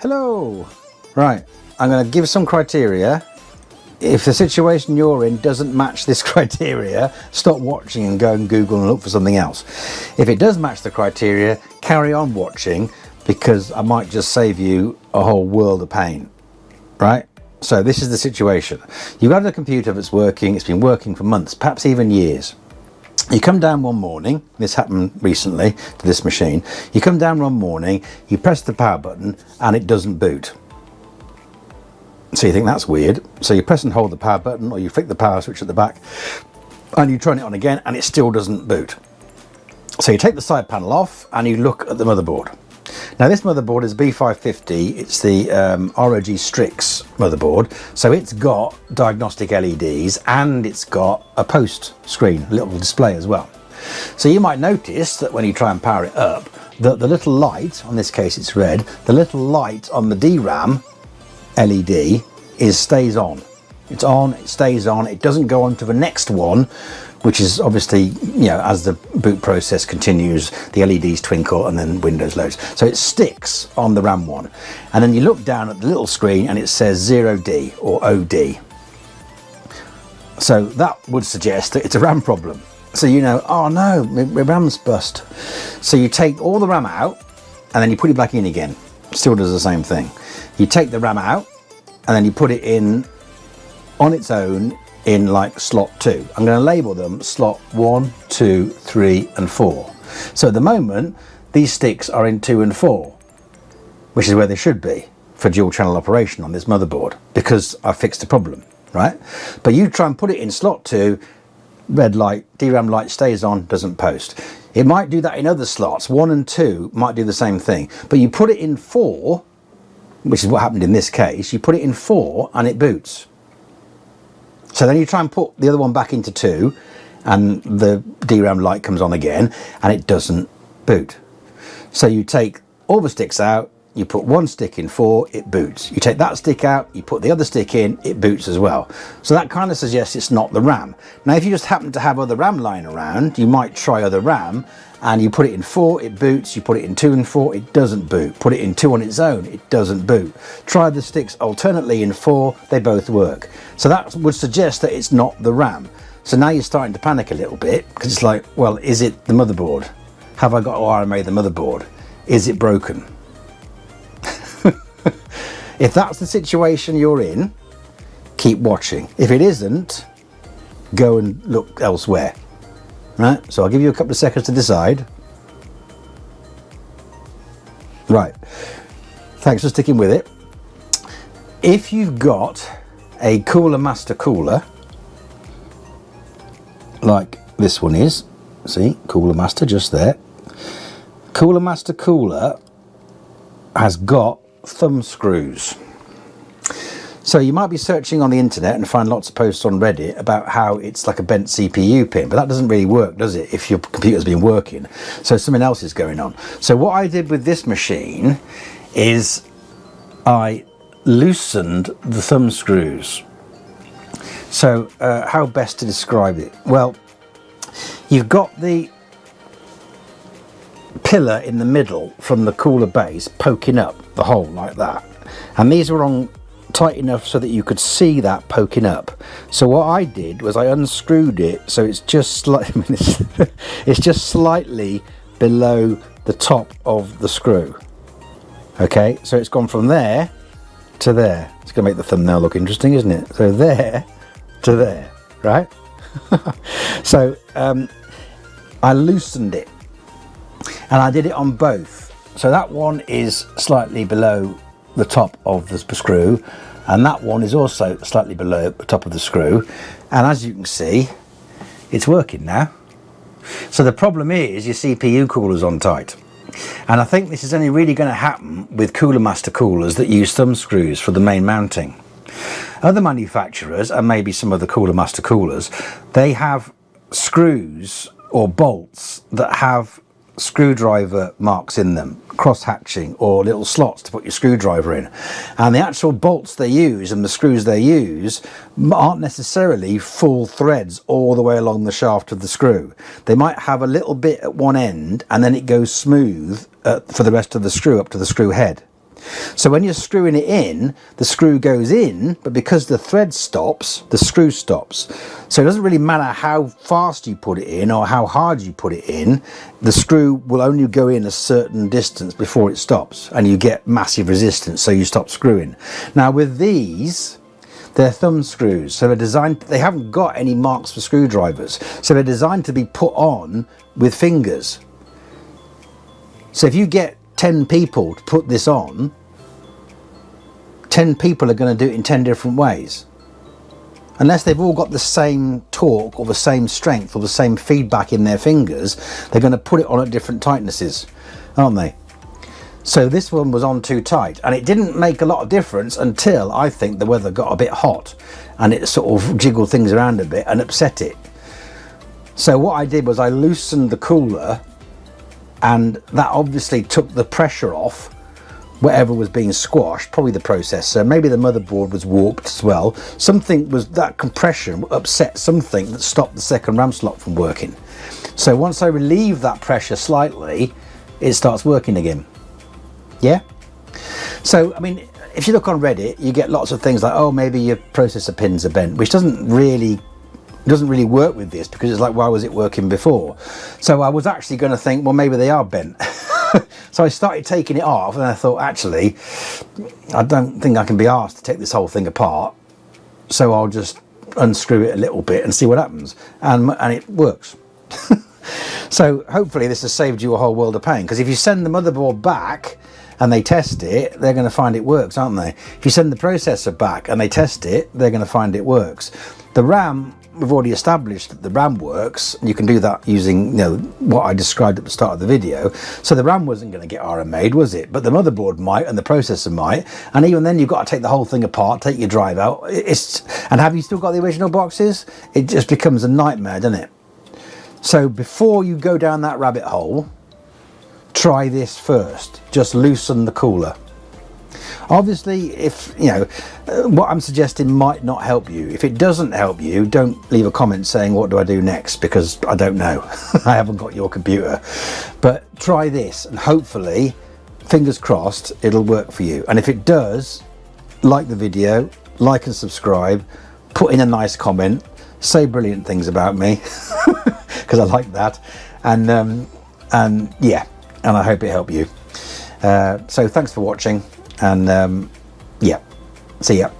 Hello. Right, I'm going to give some criteria. If the situation you're in doesn't match this criteria, stop watching and go and Google and look for something else. If it does match the criteria, carry on watching, because I might just save you a whole world of pain. Right? So this is the situation. You've got a computer that's working, it's been working for months, perhaps even years. You come down one morning, this happened recently to this machine, you come down one morning, you press the power button and it doesn't boot. So you think that's weird, so you press and hold the power button, or you flick the power switch at the back and you turn it on again and it still doesn't boot. So you take the side panel off and you look at the motherboard. Now this motherboard is B550, it's the ROG Strix motherboard, so it's got diagnostic LEDs and it's got a post screen, a little display as well. So you might notice that when you try and power it up, that the little light, on this case it's red, the little light on the DRAM LED stays on. It's on, it stays on, it doesn't go on to the next one, which is obviously, you know, as the boot process continues, the LEDs twinkle and then Windows loads. So it sticks on the RAM one. And then you look down at the little screen and it says 0D or OD. So that would suggest that it's a RAM problem. So you know, oh no, my RAM's bust. So you take all the RAM out and then you put it back in again. Still does the same thing. You take the RAM out and then you put it in on its own in like slot 2. I'm going to label them slot 1, 2, 3 and 4. So at the moment these sticks are in 2 and 4, which is where they should be for dual channel operation on this motherboard, because I fixed the problem, right? But you try and put it in slot 2, red light, DRAM light stays on, doesn't post. It might do that in other slots, 1 and 2 might do the same thing, but you put it in 4, which is what happened in this case, you put it in 4 and it boots. So then you try and put the other one back into 2 and the DRAM light comes on again and it doesn't boot. So you take all the sticks out, you put one stick in 4, it boots. You take that stick out, you put the other stick in, it boots as well. So that kind of suggests it's not the RAM. Now if you just happen to have other RAM lying around, you might try other RAM and you put it in 4, it boots. You put it in 2 and 4, it doesn't boot. Put it in 2 on its own, it doesn't boot. Try the sticks alternately in 4, they both work. So that would suggest that it's not the RAM. So now you're starting to panic a little bit, because it's like, well, is it the motherboard? Have I got to RMA the motherboard? Is it broken? If that's the situation you're in, keep watching. If it isn't, go and look elsewhere. Right, so I'll give you a couple of seconds to decide. Right, thanks for sticking with it. If you've got a CoolerMaster cooler, like this one is, see, CoolerMaster just there. CoolerMaster cooler has got thumb screws. So you might be searching on the internet and find lots of posts on Reddit about how it's like a bent CPU pin, but that doesn't really work, does it, if your computer's been working? So something else is going on. So what I did with this machine is I loosened the thumb screws. So how best to describe it? Well, you've got the pillar in the middle from the cooler base poking up the hole like that, and these were on tight enough so that you could see that poking up. So what I did was I unscrewed it so it's just it's just slightly below the top of the screw. Okay, so it's gone from there to there. It's gonna make the thumbnail look interesting, isn't it? So there to there, right? So I loosened it and I did it on both. So that one is slightly below the top of the screw, and that one is also slightly below the top of the screw, and as you can see, it's working now. So the problem is your CPU cooler's on tight, and I think this is only really going to happen with CoolerMaster coolers that use thumb screws for the main mounting. Other manufacturers, and maybe some of the CoolerMaster coolers, they have screws or bolts that have screwdriver marks in them, cross hatching, or little slots to put your screwdriver in, and the actual bolts they use and the screws they use aren't necessarily full threads all the way along the shaft of the screw. They might have a little bit at one end and then it goes smooth for the rest of the screw up to the screw head. So when you're screwing it in, the screw goes in, but because the thread stops, the screw stops. So it doesn't really matter how fast you put it in or how hard you put it in, the screw will only go in a certain distance before it stops, and you get massive resistance, so you stop screwing. Now with these, they're thumb screws, so they're designed, they haven't got any marks for screwdrivers, so they're designed to be put on with fingers. So if you get 10 people to put this on, 10 people are going to do it in 10 different ways. Unless they've all got the same torque or the same strength or the same feedback in their fingers, they're going to put it on at different tightnesses, aren't they? So this one was on too tight, and it didn't make a lot of difference until I think the weather got a bit hot and it sort of jiggled things around a bit and upset it. So what I did was I loosened the cooler, and that obviously took the pressure off whatever was being squashed, probably the processor, maybe the motherboard was warped as well. Something was, that compression upset something that stopped the second RAM slot from working. So once I relieve that pressure slightly, it starts working again. Yeah? So, I mean, if you look on Reddit, you get lots of things like, oh, maybe your processor pins are bent, which doesn't really work with this, because it's like, why was it working before? So I was actually going to think, well, maybe they are bent. So I started taking it off, and I thought, actually, I don't think I can be asked to take this whole thing apart, so I'll just unscrew it a little bit and see what happens, and it works. So hopefully this has saved you a whole world of pain, because if you send the motherboard back and they test it, they're going to find it works, aren't they? If you send the processor back and they test it, they're going to find it works. The RAM, we've already established that the RAM works, and you can do that using, you know, what I described at the start of the video. So the RAM wasn't going to get RMA'd, was it? But the motherboard might, and the processor might, and even then you've got to take the whole thing apart, take your drive out. And have you still got the original boxes? It just becomes a nightmare, doesn't it? So before you go down that rabbit hole, try this first. Just loosen the cooler. Obviously, if you know what I'm suggesting might not help you. If it doesn't help you, don't leave a comment saying what do I do next, because I don't know. I haven't got your computer. But try this, and hopefully, fingers crossed, it'll work for you. And if it does, like the video, like and subscribe, put in a nice comment, say brilliant things about me, because I like that, and yeah, and I hope it helped you. So thanks for watching, and yeah, see ya.